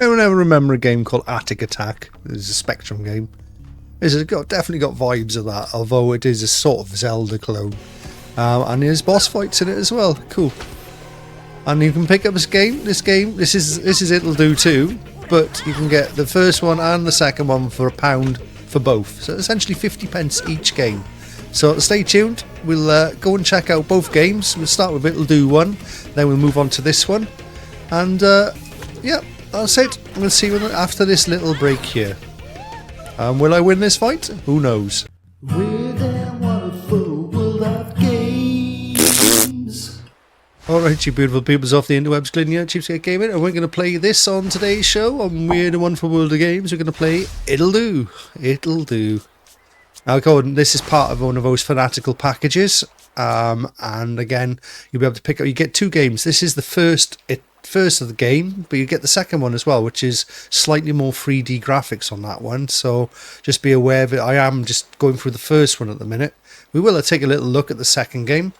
Anyone ever remember a game called Attic Attack? It's a Spectrum game. It's definitely got vibes of that, although it is a sort of Zelda clone. And there's boss fights in it as well. Cool. And you can pick up this game. This is Ittle Do too, but you can get the first one and the second one for £1 for both. So essentially 50p each game. So stay tuned. We'll go and check out both games. We'll start with Ittle Do 1, then we'll move on to this one. And yeah, that's it. We'll see you after this little break here. Will I win this fight? Who knows? Alright, you beautiful peoples off the interwebs, Glyn here, Cheapskate Gaming, and we're going to play this on today's show on Weird and Wonderful World of Games. We're going to play Ittle Do. Ittle Do. Now, this is part of one of those fanatical packages, and again, you'll be able to pick up, you get 2 games. This is the first of the game, but you get the second one as well, which is slightly more 3D graphics on that one, so just be aware of it. I am just going through the first one at the minute. We will take a little look at the second game.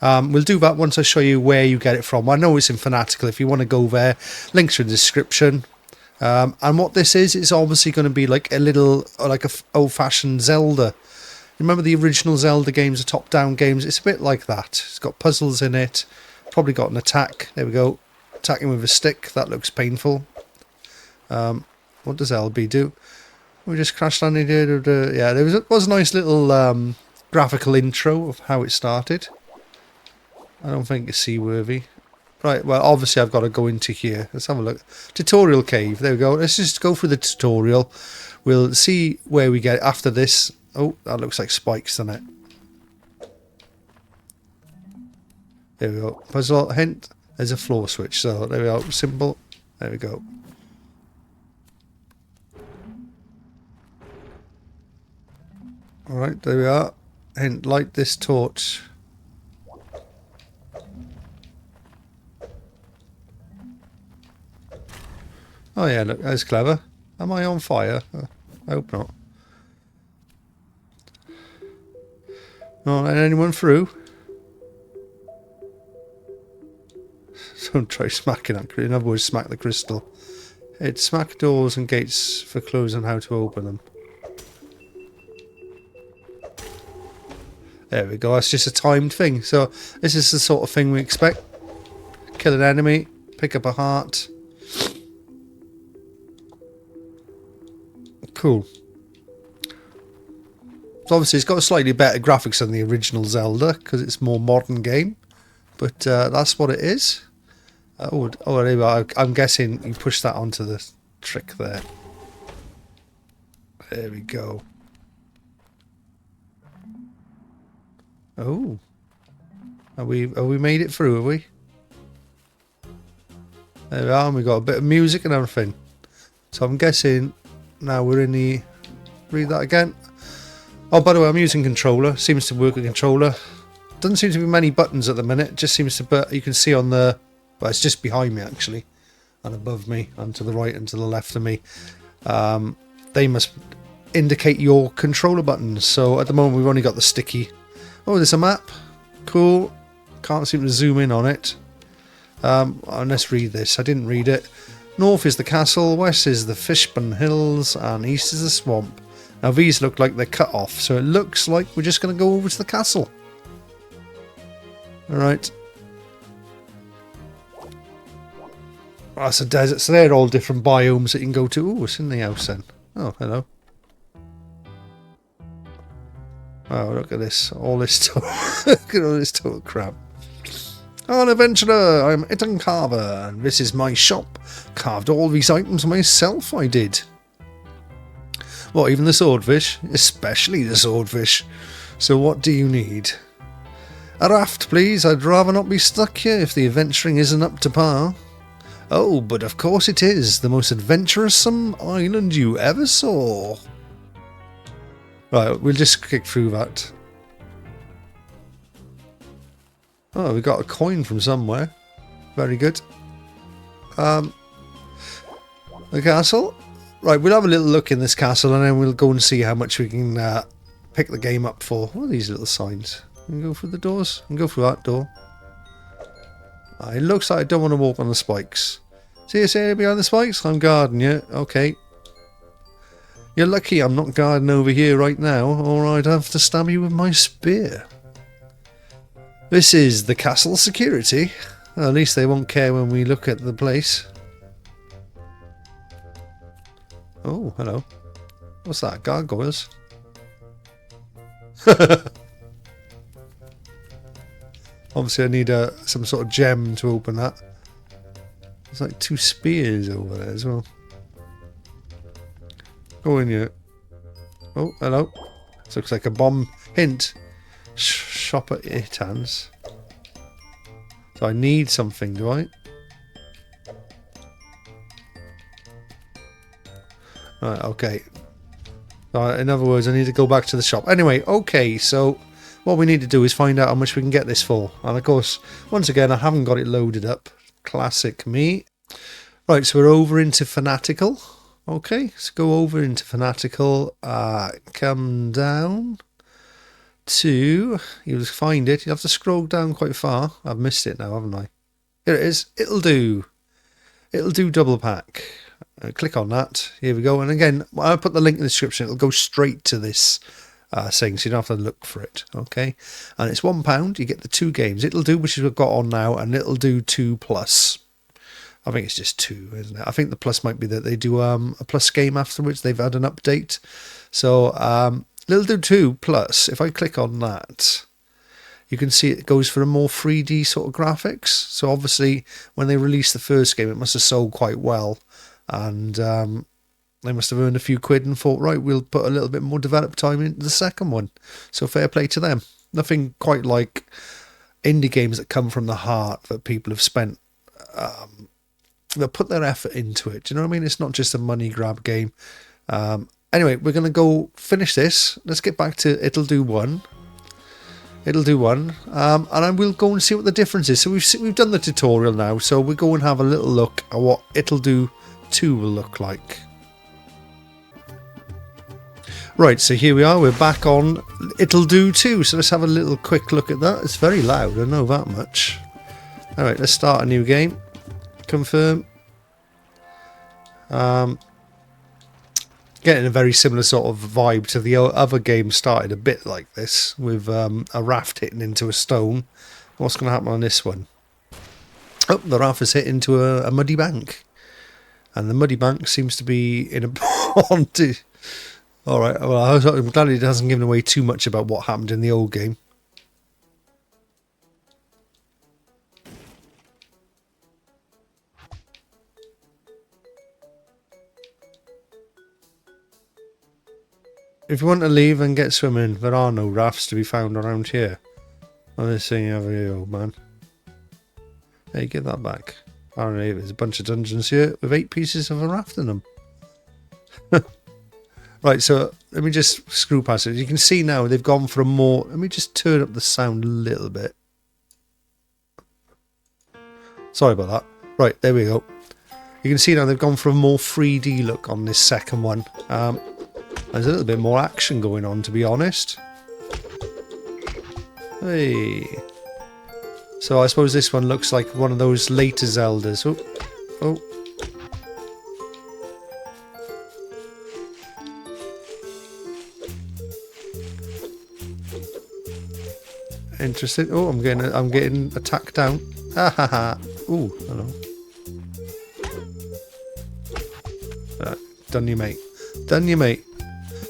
We'll do that once I show you where you get it from. I know it's in Fanatical. If you want to go there, links are in the description. And what this is, it's obviously going to be like a little, like a old-fashioned Zelda. Remember the original Zelda games, the top-down games? It's a bit like that. It's got puzzles in it. Probably got an attack. There we go. Attacking with a stick. That looks painful. What does LB do? We just crashed on it. Yeah, there was a nice little graphical intro of how it started. I don't think it's seaworthy. Right, well, obviously I've got to go into here. Let's have a look. Tutorial cave. There we go. Let's just go through the tutorial. We'll see where we get after this. Oh, that looks like spikes, doesn't it? There we go. Puzzle hint. There's a floor switch. So there we go. Simple. There we go. Alright, there we are. Hint, light this torch. Oh yeah, look, that's clever. Am I on fire? I hope not. Not letting anyone through. Don't try smacking that crystal. In other words, smack the crystal. It's smack doors and gates for clues on how to open them. There we go, that's just a timed thing. So this is the sort of thing we expect. Kill an enemy, pick up a heart. Cool. So obviously it's got slightly better graphics than the original Zelda because it's a more modern game, but that's what it is. Oh, there we are. I'm guessing you push that onto the trick there. There we go. Oh, have we made it through? Have we? There we are. And we got a bit of music and everything. So I'm guessing. Now we're in the... Read that again. Oh, by the way, I'm using controller. Seems to work with controller. Doesn't seem to be many buttons at the minute. Just seems to... But you can see on the... Well, it's just behind me, actually. And above me. And to the right and to the left of me. They must indicate your controller buttons. So at the moment, we've only got the sticky. Oh, there's a map. Cool. Can't seem to zoom in on it. Let's read this. I didn't read it. North is the castle, west is the Fishburne Hills, and east is the swamp. Now these look like they're cut off, so it looks like we're just going to go over to the castle. Alright. Oh, it's a desert, so they're all different biomes that you can go to. Oh, it's in the house then. Oh, hello. Oh, look at this. All this look at all this total crap. I'm an adventurer, I'm Ittle Carver, and this is my shop. Carved all these items myself, I did. What, even the swordfish? Especially the swordfish. So what do you need? A raft, please. I'd rather not be stuck here if the adventuring isn't up to par. Oh, but of course it is. The most adventuresome island you ever saw. Right, we'll just kick through that. Oh, we got a coin from somewhere. Very good. The castle. Right, we'll have a little look in this castle and then we'll go and see how much we can pick the game up for. What are these little signs? We can go through the doors. We can go through that door. It looks like I don't want to walk on the spikes. See you saying behind the spikes? I'm guarding you. Okay. You're lucky I'm not guarding over here right now, or I'd have to stab you with my spear. This is the castle security. Well, at least they won't care when we look at the place. Oh, hello. What's that? Gargoyles? Obviously I need some sort of gem to open that. There's like 2 spears over there as well. Go in here. Oh, hello. This looks like a bomb. Hint. Shop at Itans. So I need something, do I? Right, okay. In other words, I need to go back to the shop. Anyway, okay, so what we need to do is find out how much we can get this for. And of course, once again, I haven't got it loaded up. Classic me. Right, so we're over into fanatical. Okay, let's go over into fanatical. Come down to... You'll find it. You'll have to scroll down quite far. I've missed it now, haven't I? Here it is. It'll do. It'll do double pack. Click on that. Here we go. And again, I'll put the link in the description. It'll go straight to this thing, so you don't have to look for it. Okay, and it's £1. You get the 2 games. It'll do, which we've got on now, and it'll do 2 plus. I think it's just 2, isn't it? I think the plus might be that they do a plus game afterwards. They've had an update, so it'll do 2 plus. If I click on that, you can see it goes for a more 3D sort of graphics. So obviously, when they released the first game, it must have sold quite well, and they must have earned a few quid and thought, right, we'll put a little bit more develop time into the second one. So fair play to them. Nothing quite like indie games that come from the heart that people have spent, that put their effort into it. Do you know what I mean? It's not just a money grab game. Anyway, we're going to go finish this. Let's get back to It'll Do 1. It'll do 1. And I will go and see what the difference is. So we've done the tutorial now. So we'll go and have a little look at what It'll Do 2 will look like. Right, so here we are. We're back on It'll Do 2. So let's have a little quick look at that. It's very loud. I know that much. All right, let's start a new game. Confirm. Getting a very similar sort of vibe to the other game. Started a bit like this with a raft hitting into a stone. What's going to happen on this one? Oh, the raft has hit into a muddy bank. And the muddy bank seems to be in a pond. Alright, well, I'm glad it hasn't given away too much about what happened in the old game. If you want to leave and get swimming, there are no rafts to be found around here. Let's see over here, old man. Hey, give that back. Apparently there's a bunch of dungeons here with 8 pieces of a raft in them. Right, so let me just screw past it. You can see now they've gone for a more... Let me just turn up the sound a little bit. Sorry about that. Right, there we go. You can see now they've gone for a more 3D look on this second one. There's a little bit more action going on, to be honest. Hey. So I suppose this one looks like one of those later Zeldas. Oh. Oh. Interesting. Oh, I'm getting attacked down. Ha ha ha. Ooh, hello. Done you, mate. Done you, mate.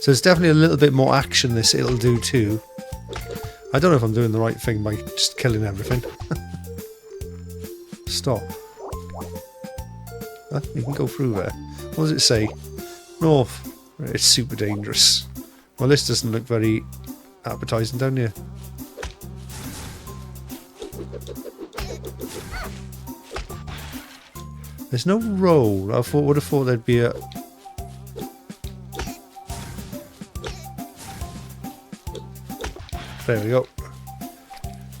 So it's definitely a little bit more action this It'll Do too. I don't know if I'm doing the right thing by just killing everything. Stop. Huh? You can go through there. What does it say? North. It's super dangerous. Well, this doesn't look very appetizing down here. There's no roll. I would have thought there'd be a... There we go.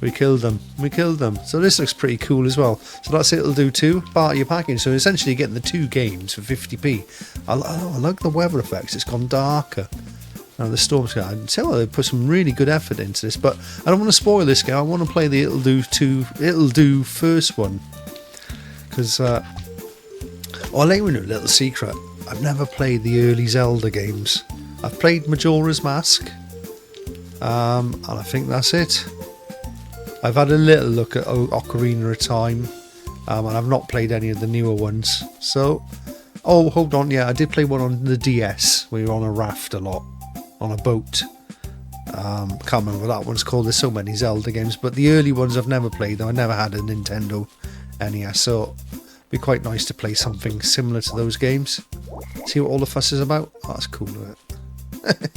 We killed them. We killed them. So this looks pretty cool as well. So that's It'll Do 2. Part of your package. So essentially you're getting the 2 games for 50p. I like the weather effects. It's gone darker. Now the storm's going. I can tell they put some really good effort into this. But I don't want to spoil this game. I want to play the It'll Do 2. It'll Do first one. Because Oh, I'll let you know a little secret. I've never played the early Zelda games. I've played Majora's Mask, and I think that's it. I've had a little look at Ocarina of Time, and I've not played any of the newer ones. So, oh, hold on, yeah, I did play one on the DS, where you're on a raft a lot, on a boat. Can't remember what that one's called. There's so many Zelda games, but the early ones I've never played, though. I never had a Nintendo NES, so it'd be quite nice to play something similar to those games. See what all the fuss is about? Oh, that's cool, isn't it?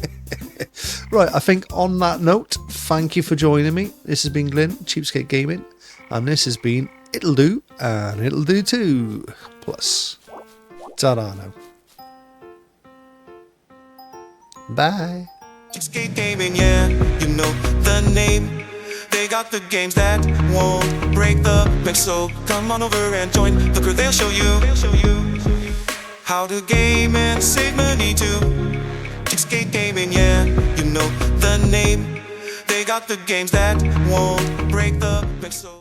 Right, I think on that note, thank you for joining me. This has been Glyn, Cheapskate Gaming, and this has been It'll Do, and It'll Do Too. Plus, ta-da now. Bye. Cheapskate Gaming, yeah, you know the name. They got the games that won't break the bank, so come on over and join the crew. They'll show you how to game and save money too. Cheapskate Gaming, yeah, you know the name. They got the games that won't break the bank, so